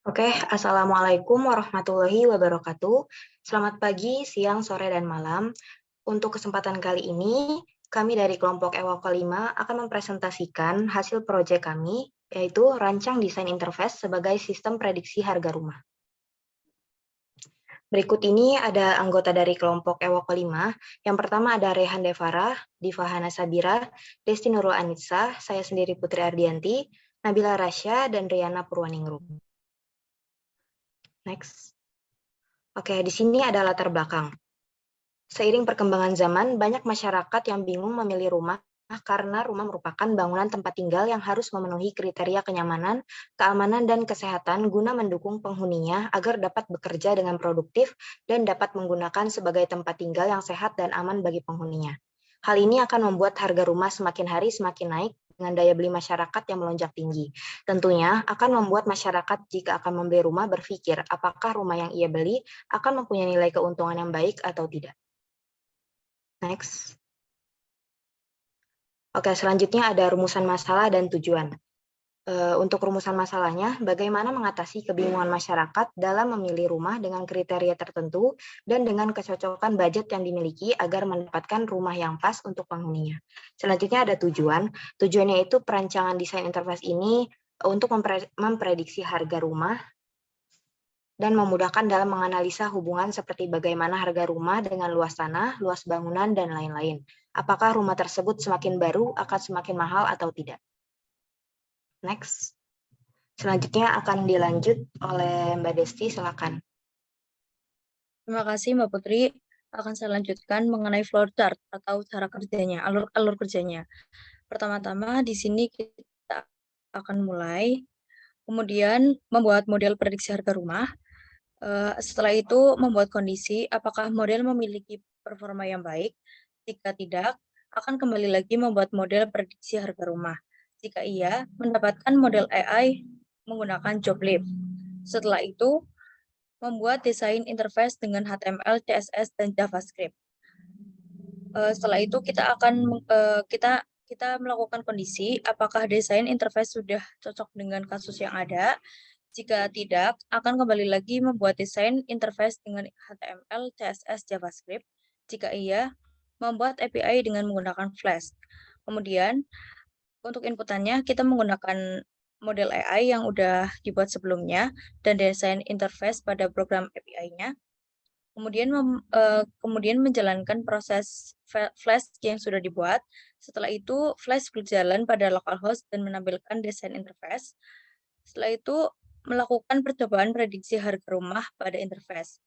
Oke, Assalamualaikum warahmatullahi wabarakatuh. Selamat pagi, siang, sore, dan malam. Untuk kesempatan kali ini, kami dari kelompok EWA kelima akan mempresentasikan hasil proyek kami, yaitu rancang desain interface sebagai sistem prediksi harga rumah. Berikut ini ada anggota dari kelompok EWA kelima. Yang pertama ada Rehan Devara, Diva Hana Sabira, Desti Nurul Anitsa, saya sendiri Putri Ardianti, Nabila Rasya, dan Riana Purwaningrum. Next. Oke, di sini ada latar belakang. Seiring perkembangan zaman, banyak masyarakat yang bingung memilih rumah karena rumah merupakan bangunan tempat tinggal yang harus memenuhi kriteria kenyamanan, keamanan, dan kesehatan guna mendukung penghuninya agar dapat bekerja dengan produktif dan dapat menggunakan sebagai tempat tinggal yang sehat dan aman bagi penghuninya. Hal ini akan membuat harga rumah semakin hari semakin naik dengan daya beli masyarakat yang melonjak tinggi. Tentunya akan membuat masyarakat jika akan membeli rumah berpikir apakah rumah yang ia beli akan mempunyai nilai keuntungan yang baik atau tidak. Next. Oke, selanjutnya ada rumusan masalah dan tujuan. Untuk rumusan masalahnya, bagaimana mengatasi kebingungan masyarakat dalam memilih rumah dengan kriteria tertentu dan dengan kecocokan budget yang dimiliki agar mendapatkan rumah yang pas untuk penghuninya. Selanjutnya ada tujuan. Tujuannya itu perancangan desain interface ini untuk memprediksi harga rumah dan memudahkan dalam menganalisa hubungan seperti bagaimana harga rumah dengan luas tanah, luas bangunan, dan lain-lain. Apakah rumah tersebut semakin baru akan semakin mahal atau tidak? Next. Selanjutnya akan dilanjut oleh Mbak Desti, silakan. Terima kasih Mbak Putri. Akan saya lanjutkan mengenai flow chart atau cara kerjanya, alur kerjanya. Pertama-tama di sini kita akan mulai, kemudian membuat model prediksi harga rumah. Setelah itu membuat kondisi apakah model memiliki performa yang baik. Jika tidak, akan kembali lagi membuat model prediksi harga rumah. Jika iya, mendapatkan model AI menggunakan job lift. Setelah itu, membuat desain interface dengan HTML, CSS, dan JavaScript. Setelah itu kita melakukan kondisi apakah desain interface sudah cocok dengan kasus yang ada. Jika tidak, akan kembali lagi membuat desain interface dengan HTML, CSS, JavaScript. Jika iya, membuat API dengan menggunakan Flash. Kemudian, untuk inputannya, kita menggunakan model AI yang udah dibuat sebelumnya dan desain interface pada program API-nya. Kemudian menjalankan proses Flash yang sudah dibuat. Setelah itu, Flash berjalan pada localhost dan menampilkan desain interface. Setelah itu, melakukan percobaan prediksi harga rumah pada interface.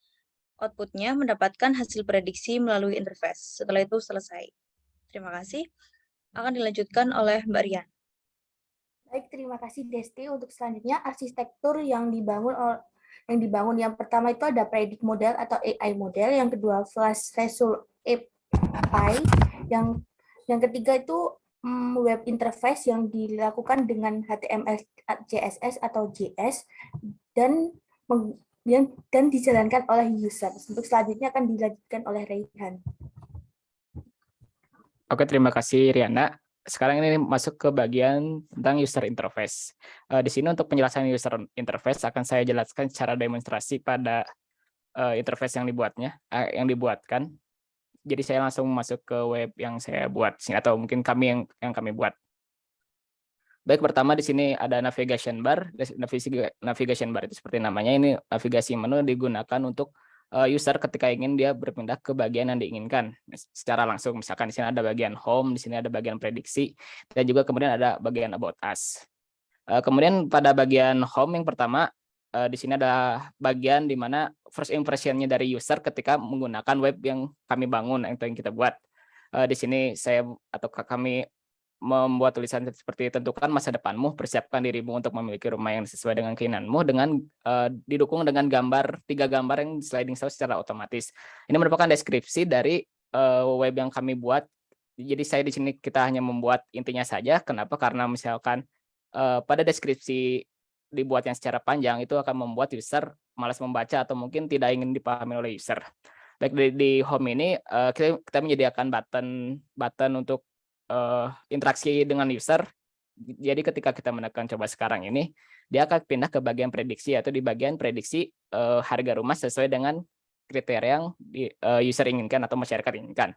Outputnya mendapatkan hasil prediksi melalui interface. Setelah itu selesai. Terima kasih. Akan dilanjutkan oleh Mbak Rian. Baik, terima kasih Desti. Untuk selanjutnya arsitektur yang dibangun yang pertama itu ada predict model atau AI model, yang kedua flash visual API, yang ketiga itu web interface yang dilakukan dengan HTML, CSS atau JS dan dijalankan oleh user. Untuk selanjutnya akan dilanjutkan oleh Rayhan. Oke, terima kasih Riana. Sekarang ini masuk ke bagian tentang user interface. Di sini untuk penjelasan user interface akan saya jelaskan secara demonstrasi pada interface yang dibuatkan. Jadi saya langsung masuk ke web yang saya buat atau mungkin kami yang kami buat. Baik, pertama di sini ada navigation bar. Navigation bar itu seperti namanya, ini navigasi menu digunakan untuk user ketika ingin dia berpindah ke bagian yang diinginkan secara langsung. Misalkan di sini ada bagian home, di sini ada bagian prediksi, dan juga kemudian ada bagian about us. Kemudian pada bagian home yang pertama, di sini ada bagian di mana first impression-nya dari user ketika menggunakan web yang kami bangun, yang kita buat. Di sini kami membuat tulisan seperti tentukan masa depanmu, persiapkan dirimu untuk memiliki rumah yang sesuai dengan keinginanmu, dengan didukung dengan 3 gambar yang sliding show secara otomatis. Ini merupakan deskripsi dari web yang kami buat. Jadi saya di sini kita hanya membuat intinya saja. Kenapa? Karena misalkan pada deskripsi dibuat yang secara panjang itu akan membuat user malas membaca atau mungkin tidak ingin dipahami oleh user. Baik, di home ini kita menyediakan button untuk interaksi dengan user. Jadi ketika kita menekan coba sekarang ini, dia akan pindah ke bagian prediksi, atau di bagian prediksi harga rumah sesuai dengan kriteria yang user inginkan atau masyarakat inginkan.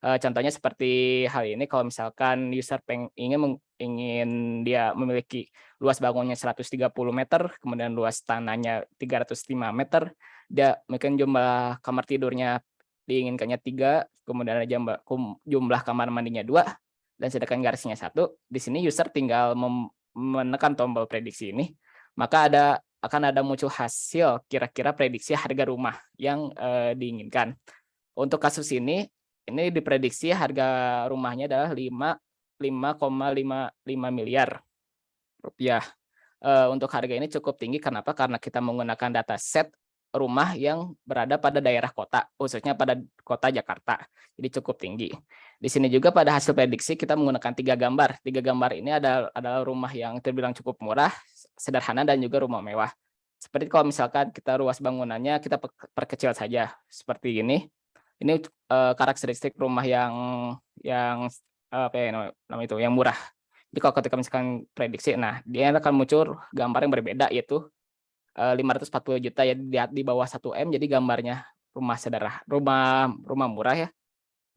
Contohnya seperti hal ini, kalau misalkan user ingin dia memiliki luas bangunnya 130 meter, kemudian luas tanahnya 305 meter, dia mungkin jumlah kamar tidurnya diinginkannya 3, kemudian ada jumlah kamar mandinya 2, dan sedangkan garisnya 1. Di sini user tinggal menekan tombol prediksi ini, maka akan ada muncul hasil kira-kira prediksi harga rumah yang diinginkan. Untuk kasus ini diprediksi harga rumahnya adalah 5,55 miliar rupiah. Untuk harga ini cukup tinggi, kenapa? Karena kita menggunakan data set rumah yang berada pada daerah kota, khususnya pada kota Jakarta. Jadi cukup tinggi. Di sini juga pada hasil prediksi kita menggunakan 3 gambar. 3 gambar ini adalah rumah yang terbilang cukup murah, sederhana, dan juga rumah mewah. Seperti kalau misalkan kita ruas bangunannya kita perkecil saja seperti ini. Ini karakteristik rumah yang apa ya namanya itu, yang murah. Jadi kalau ketika misalkan prediksi, nah dia akan muncul gambar yang berbeda, yaitu 540 juta ya, di bawah 1 M. Jadi gambarnya rumah murah ya.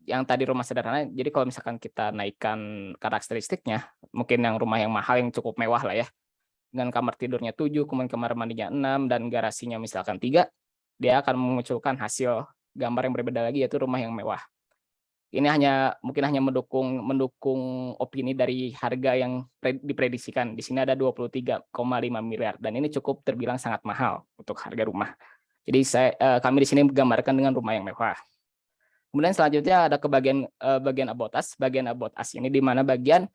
Yang tadi rumah sederhana. Jadi kalau misalkan kita naikkan karakteristiknya, mungkin yang rumah yang mahal yang cukup mewah lah ya, dengan kamar tidurnya 7, kemudian kamar mandinya 6, dan garasinya misalkan 3, dia akan memunculkan hasil gambar yang berbeda lagi, yaitu rumah yang mewah. Ini mungkin hanya mendukung opini dari harga yang diprediksikan. Di sini ada 23,5 miliar, dan ini cukup terbilang sangat mahal untuk harga rumah. Jadi kami di sini menggambarkan dengan rumah yang mewah. Kemudian selanjutnya ada ke bagian about us. Bagian about us ini di mana bagian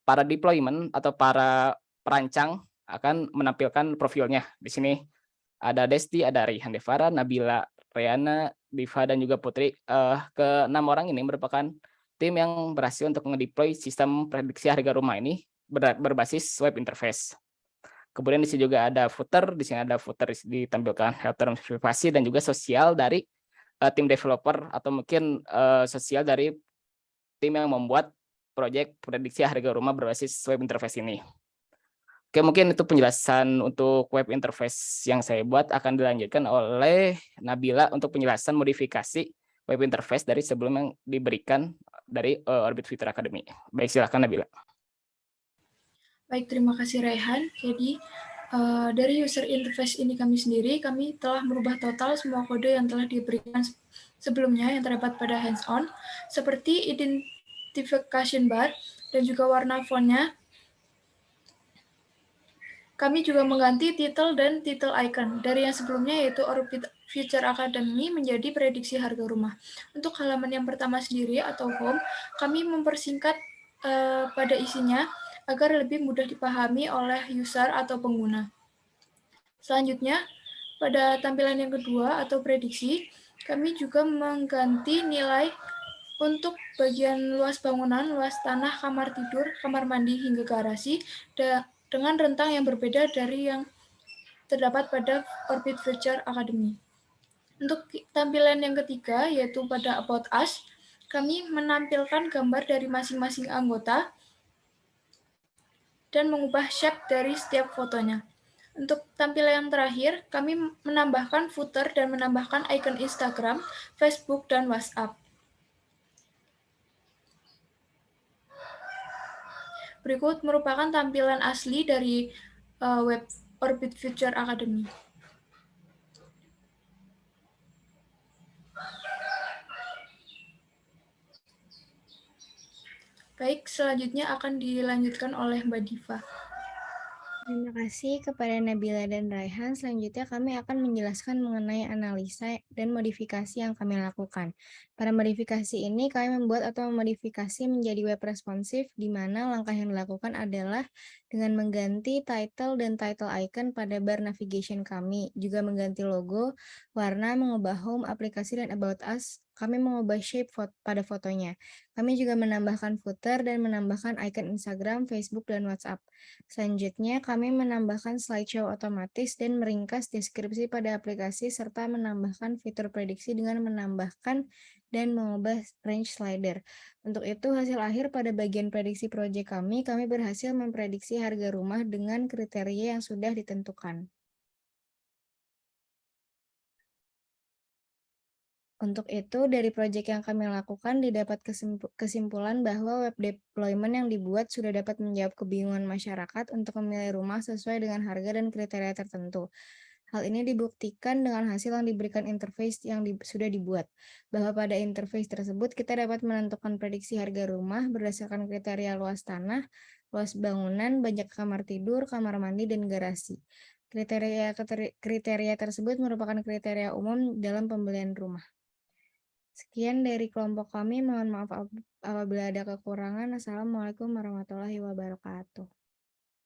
para deployment atau para perancang akan menampilkan profilnya. Di sini ada Desti, ada Raihan Devara, Nabila, Riana, Diva, dan juga Putri. Ke-6 orang ini merupakan tim yang berhasil untuk ngedeploy sistem prediksi harga rumah ini berbasis web interface. Kemudian di sini juga ada footer. Di sini ada footer ditampilkan health terms privasi dan juga sosial dari tim developer, atau mungkin sosial dari tim yang membuat proyek prediksi harga rumah berbasis web interface ini. Oke, mungkin itu penjelasan untuk web interface yang saya buat. Akan dilanjutkan oleh Nabila untuk penjelasan modifikasi web interface dari sebelum yang diberikan dari Orbit Future Academy. Baik, silakan Nabila. Baik, terima kasih Raihan. Jadi dari user interface ini kami telah merubah total semua kode yang telah diberikan sebelumnya yang terdapat pada hands-on, seperti identification bar dan juga warna fontnya. Kami juga mengganti title dan title icon dari yang sebelumnya, yaitu Orbit Future Academy, menjadi prediksi harga rumah. Untuk halaman yang pertama sendiri atau home, kami mempersingkat pada isinya agar lebih mudah dipahami oleh user atau pengguna. Selanjutnya, pada tampilan yang kedua atau prediksi, kami juga mengganti nilai untuk bagian luas bangunan, luas tanah, kamar tidur, kamar mandi, hingga garasi dengan rentang yang berbeda dari yang terdapat pada Orbit Future Academy. Untuk tampilan yang ketiga, yaitu pada About Us, kami menampilkan gambar dari masing-masing anggota dan mengubah shape dari setiap fotonya. Untuk tampilan yang terakhir, kami menambahkan footer dan menambahkan icon Instagram, Facebook, dan WhatsApp. Berikut merupakan tampilan asli dari web Orbit Future Academy. Baik, selanjutnya akan dilanjutkan oleh Mbak Diva. Terima kasih kepada Nabila dan Raihan. Selanjutnya kami akan menjelaskan mengenai analisa dan modifikasi yang kami lakukan. Pada modifikasi ini kami membuat atau memodifikasi menjadi web responsif, di mana langkah yang dilakukan adalah dengan mengganti title dan title icon pada bar navigation kami, juga mengganti logo, warna, mengubah home, aplikasi, dan about us. Kami mengubah shape pada fotonya. Kami juga menambahkan footer dan menambahkan icon Instagram, Facebook, dan WhatsApp. Selanjutnya, kami menambahkan slideshow otomatis dan meringkas deskripsi pada aplikasi, serta menambahkan fitur prediksi dengan menambahkan dan mengubah range slider. Untuk itu, hasil akhir pada bagian prediksi proyek kami berhasil memprediksi harga rumah dengan kriteria yang sudah ditentukan. Untuk itu, dari proyek yang kami lakukan didapat kesimpulan bahwa web deployment yang dibuat sudah dapat menjawab kebingungan masyarakat untuk memilih rumah sesuai dengan harga dan kriteria tertentu. Hal ini dibuktikan dengan hasil yang diberikan interface yang sudah dibuat, bahwa pada interface tersebut kita dapat menentukan prediksi harga rumah berdasarkan kriteria luas tanah, luas bangunan, banyak kamar tidur, kamar mandi, dan garasi. Kriteria tersebut merupakan kriteria umum dalam pembelian rumah. Sekian dari kelompok kami, mohon maaf apabila ada kekurangan. Assalamualaikum warahmatullahi wabarakatuh.